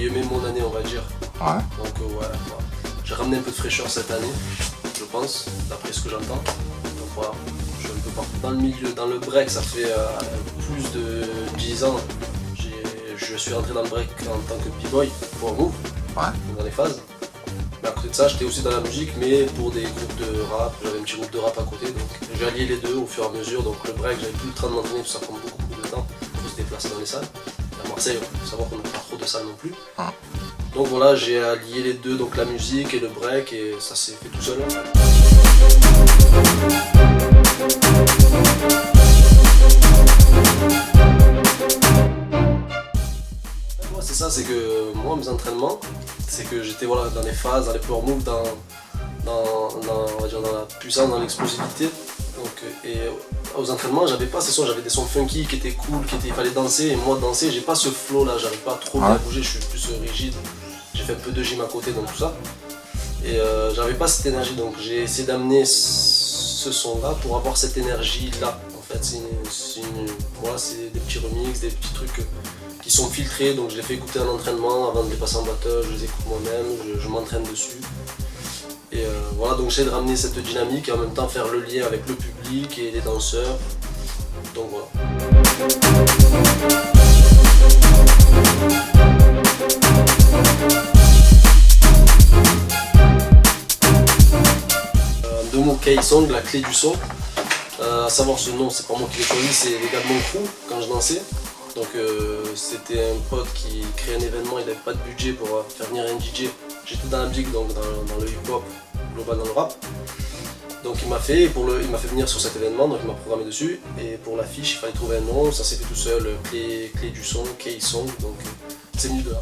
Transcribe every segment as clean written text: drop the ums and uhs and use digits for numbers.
aimé mon année, on va dire. Ouais. Donc voilà. J'ai ramené un peu de fraîcheur cette année, je pense, d'après ce que j'entends. Donc voilà, je suis un peu partout dans le milieu. Dans le break, ça fait plus de 10 ans. Je suis rentré dans le break en tant que b-boy pour Move, dans les phases. Mais à côté de ça, j'étais aussi dans la musique, mais pour des groupes de rap. J'avais un petit groupe de rap à côté, donc j'ai allié les deux au fur et à mesure. Donc le break, j'avais plus le temps de m'entraîner, tout ça prend beaucoup de temps pour se déplacer dans les salles. Et à Marseille, il faut savoir qu'on n'a pas trop de salles non plus. Donc voilà, j'ai allié les deux, donc la musique et le break, et ça s'est fait tout seul. C'est ça, c'est que moi, mes entraînements, c'est que j'étais voilà, dans les phases, dans les power moves, on va dire dans la puissance, dans l'explosivité. Donc, et aux entraînements, j'avais pas ces sons, j'avais des sons funky qui étaient cool, il fallait danser, et moi danser, j'ai pas ce flow là, j'arrive pas trop bien à bouger, je suis plus rigide. J'ai fait un peu de gym à côté dans tout ça. Et j'avais pas cette énergie, donc j'ai essayé d'amener ce son là pour avoir cette énergie là. En fait, c'est des petits remixes, des petits trucs qui sont filtrés, donc je les fais écouter en entraînement avant de les passer en battle, je les écoute moi-même, je m'entraîne dessus. Et voilà, donc j'essaie de ramener cette dynamique et en même temps faire le lien avec le public et les danseurs. Donc voilà. Deux mots, K-Song, la clé du son. À savoir ce nom, c'est pas moi qui l'ai choisi, c'est les gars de mon crew quand je dansais. Donc c'était un pote qui créait un événement, il n'avait pas de budget pour faire venir un DJ. J'étais dans la musique, donc dans le hip-hop, global dans le rap. Donc il m'a fait venir sur cet événement, donc il m'a programmé dessus. Et pour l'affiche, il fallait trouver un nom, ça s'est fait tout seul, clé du son, K-Song, donc c'est venu de là.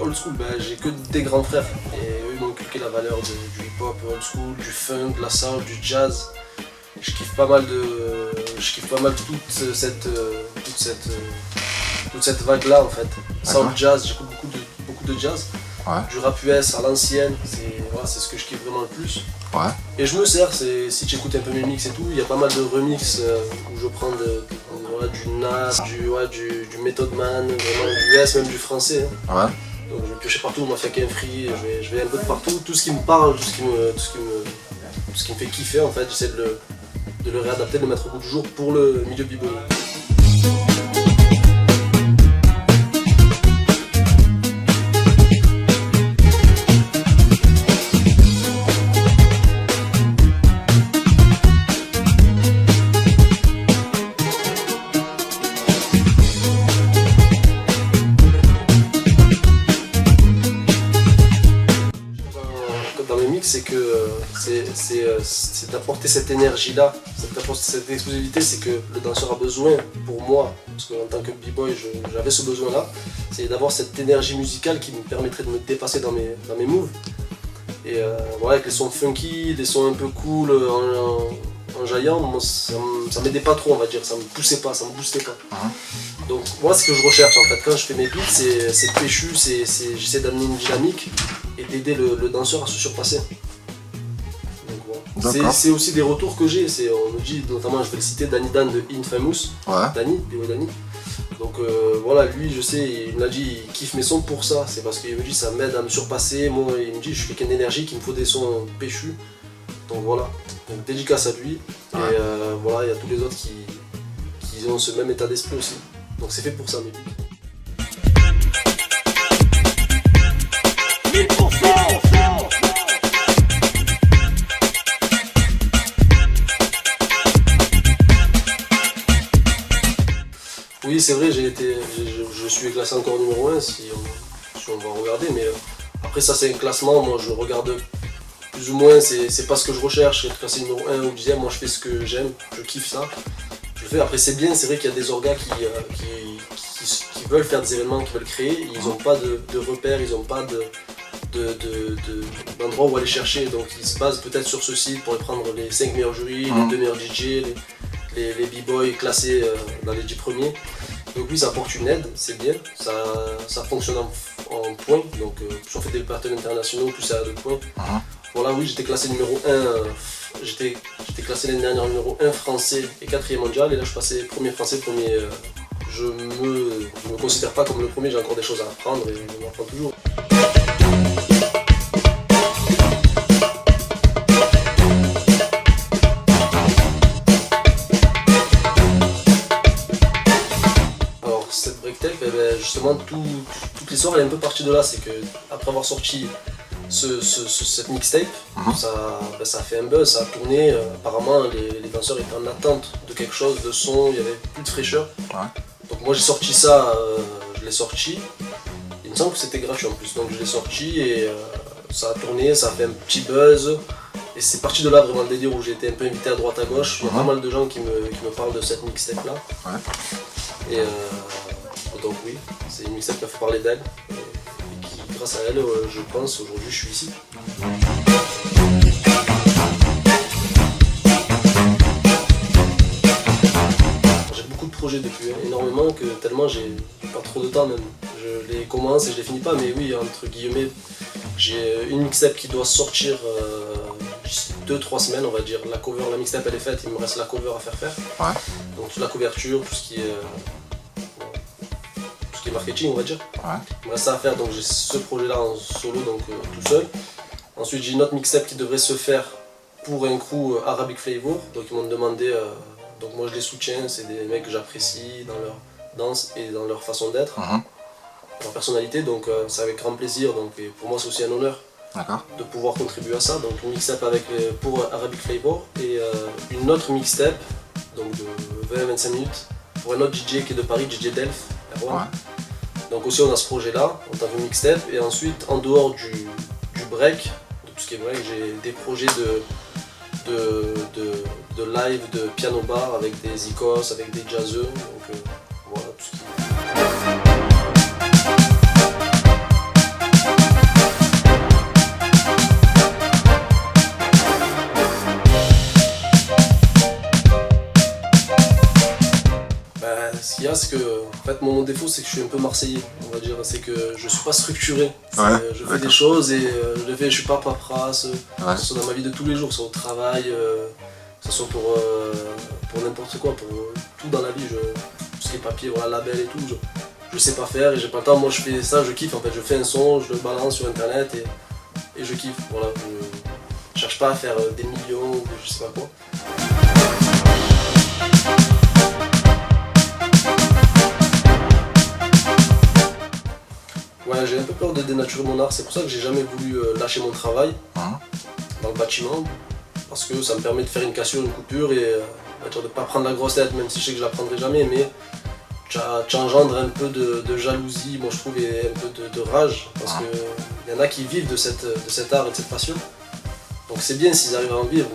Old school, j'ai que des grands frères et eux ils m'ont inculqué la valeur du hip-hop old school, du funk, de la soul, du jazz. Je kiffe pas mal toute cette vague là en fait. Soul, jazz, j'écoute beaucoup de jazz. Du rap US à l'ancienne, c'est ce que je kiffe vraiment le plus. Et je me sers, si tu écoutes un peu mes mix et tout, il y a pas mal de remix où je prends du Nas, du Method Man, du US, même du français. Donc je vais piocher partout, Mafia Game Free, je vais un peu de partout, tout ce qui me parle, tout ce qui me fait kiffer en fait, j'essaie de le réadapter, de le mettre au goût du jour pour le milieu b-boy. C'est que c'est d'apporter cette énergie-là, cette explosivité, c'est que le danseur a besoin, pour moi, parce qu'en tant que b-boy, j'avais ce besoin-là, c'est d'avoir cette énergie musicale qui me permettrait de me dépasser dans mes moves. Et voilà, avec les sons funky, des sons un peu cool, en jaillant, moi, ça m'aidait pas trop, on va dire, ça me poussait pas, ça me boostait pas. Donc moi, ce que je recherche en fait, quand je fais mes beats, c'est péchu, j'essaie d'amener une dynamique et d'aider le danseur à se surpasser. C'est aussi des retours que j'ai, on me dit, notamment je vais le citer, Danny Dan de Infamous, Danny. Donc voilà, lui je sais, il m'a dit il kiffe mes sons pour ça, c'est parce qu'il me dit ça m'aide à me surpasser, moi il me dit je suis quelqu'un d'énergie, qu'il me faut des sons péchus. Donc voilà, donc dédicace à lui, et voilà, il y a tous les autres qui ont ce même état d'esprit aussi. Donc c'est fait pour ça mes beats. Oui, c'est vrai, je suis classé encore numéro 1 si on va regarder, mais après ça c'est un classement, moi je regarde plus ou moins, c'est pas ce que je recherche, être classé numéro 1 ou 10e, moi je fais ce que j'aime, je kiffe ça, je le fais. Après c'est bien, c'est vrai qu'il y a des orgas qui veulent faire des événements, qui veulent créer, ils n'ont pas de repères, ils n'ont pas d'endroit où aller chercher, donc ils se basent peut-être sur ce site pour prendre les 5 meilleurs jurys, les 2 meilleurs DJ, les b-boys classés dans les 10 premiers. Donc oui, ça apporte une aide, c'est bien, ça fonctionne en points, donc plus on fait des battles internationaux, plus ça a de points. Voilà, oui, j'étais classé numéro 1, j'étais classé l'année dernière numéro 1 français et 4e mondial, et là je passais premier français, premier. Je me considère pas comme le premier, j'ai encore des choses à apprendre et je m'apprends toujours. Alors cette breaktape, justement toute l'histoire elle est un peu partie de là, c'est que après avoir sorti cette mixtape, ça a fait un buzz, ça a tourné, apparemment les danseurs étaient en attente de quelque chose, de son, il y avait plus de fraîcheur. Donc moi j'ai sorti ça, je l'ai sorti, il me semble que c'était gratuit en plus, donc je l'ai sorti et ça a tourné, ça a fait un petit buzz. Et c'est parti de là vraiment le délire où j'ai été un peu invité à droite à gauche, il y a pas mal de gens qui me parlent de cette mixtape là. Et donc oui, c'est une mixtape qui a fait parler d'elle. Grâce à elle, je pense, aujourd'hui, je suis ici. J'ai beaucoup de projets depuis, énormément, tellement j'ai pas trop de temps même. Je les commence et je les finis pas, mais oui, entre guillemets, j'ai une mixtape qui doit sortir d'ici 2-3 semaines, on va dire. La cover, la mixtape elle est faite, il me reste la cover à faire. Donc toute la couverture, tout ce qui est marketing, on va dire. Il me reste ça à faire, donc j'ai ce projet là en solo, donc tout seul. Ensuite j'ai une autre mixtape qui devrait se faire pour un crew Arabic Flavor, donc ils m'ont demandé, donc moi je les soutiens, c'est des mecs que j'apprécie dans leur danse et dans leur façon d'être, leur personnalité, donc c'est avec grand plaisir, donc et pour moi c'est aussi un honneur de pouvoir contribuer à ça. Donc une mixtape pour Arabic Flavor et une autre mixtape donc de 20-25 minutes pour un autre DJ qui est de Paris, DJ Delph. Donc aussi on a ce projet là en tant que mixtape, et ensuite en dehors du break, de tout ce qui est break, j'ai des projets de live, de piano bar avec des icos, avec des jazzeux, donc voilà tout ce qui est. Ce qu'il y a, c'est que en fait, mon défaut, c'est que je suis un peu marseillais, on va dire. C'est que je suis pas structuré. Je fais des choses et je suis pas paperasse, que ce soit dans ma vie de tous les jours, que ce soit au travail, que ce soit pour n'importe quoi, pour tout dans la vie. Tout ce qui est papier, voilà, label et tout, je sais pas faire et j'ai pas le temps. Moi, je fais ça, je kiffe en fait. Je fais un son, je le balance sur internet et je kiffe. Voilà, je cherche pas à faire des millions ou je sais pas quoi. Ouais, j'ai un peu peur de dénaturer mon art, c'est pour ça que j'ai jamais voulu lâcher mon travail dans le bâtiment, parce que ça me permet de faire une cassure, une coupure et de ne pas prendre la grosse tête, même si je sais que je la prendrai jamais, mais tu engendres un peu de jalousie, moi je trouve, et un peu de rage, parce qu'il y en a qui vivent de cet art et de cette passion. Donc c'est bien s'ils arrivent à en vivre.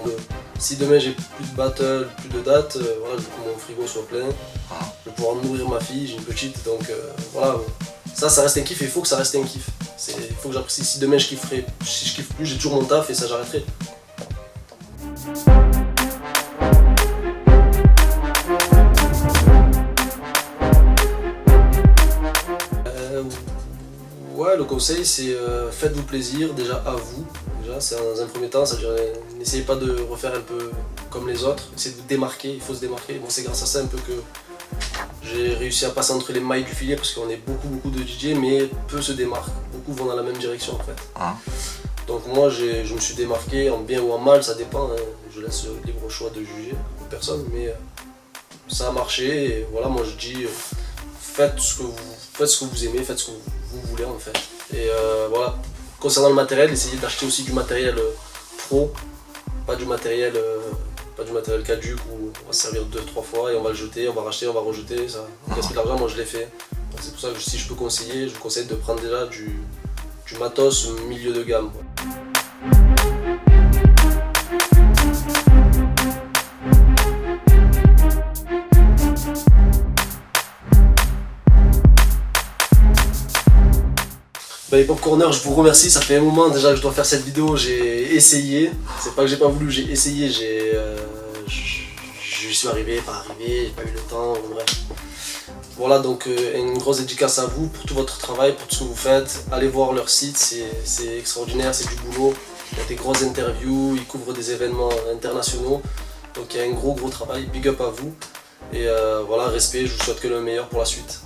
Si demain j'ai plus de battle, plus de dates, voilà, je veux que mon frigo soit plein, je vais pouvoir nourrir ma fille, j'ai une petite, donc voilà. Ça reste un kiff et il faut que ça reste un kiff. Il faut que j'apprécie. Si demain si je kiffe plus, j'ai toujours mon taf et ça j'arrêterai. Ouais, le conseil c'est faites-vous plaisir déjà à vous. Déjà, c'est dans un premier temps, ça veut dire n'essayez pas de refaire un peu comme les autres, essayez de vous démarquer, il faut se démarquer. Bon, c'est grâce à ça un peu que j'ai réussi à passer entre les mailles du filet parce qu'on est beaucoup de DJ mais peu se démarquent, beaucoup vont dans la même direction en fait. Donc moi je me suis démarqué en bien ou en mal, ça dépend, je laisse le libre choix de juger aux personnes, mais ça a marché et voilà, moi je dis faites ce que vous aimez, faites ce que vous voulez en fait. Et voilà, concernant le matériel, essayez d'acheter aussi du matériel pro, pas du matériel caduc où on va se servir 2-3 fois et on va le jeter, on va racheter, on va rejeter, ça gaspille de l'argent, moi je l'ai fait. C'est pour ça que si je peux conseiller, je vous conseille de prendre déjà du matos milieu de gamme. Hip Hop Corner, je vous remercie, ça fait un moment déjà que je dois faire cette vidéo, j'ai essayé, c'est pas que j'ai pas voulu, j'ai essayé, je suis arrivé, pas arrivé, j'ai pas eu le temps, bref. Voilà, donc une grosse dédicace à vous pour tout votre travail, pour tout ce que vous faites. Allez voir leur site, c'est extraordinaire, c'est du boulot. Il y a des grosses interviews, ils couvrent des événements internationaux. Donc il y a un gros travail, big up à vous. Et voilà, respect, je vous souhaite que le meilleur pour la suite.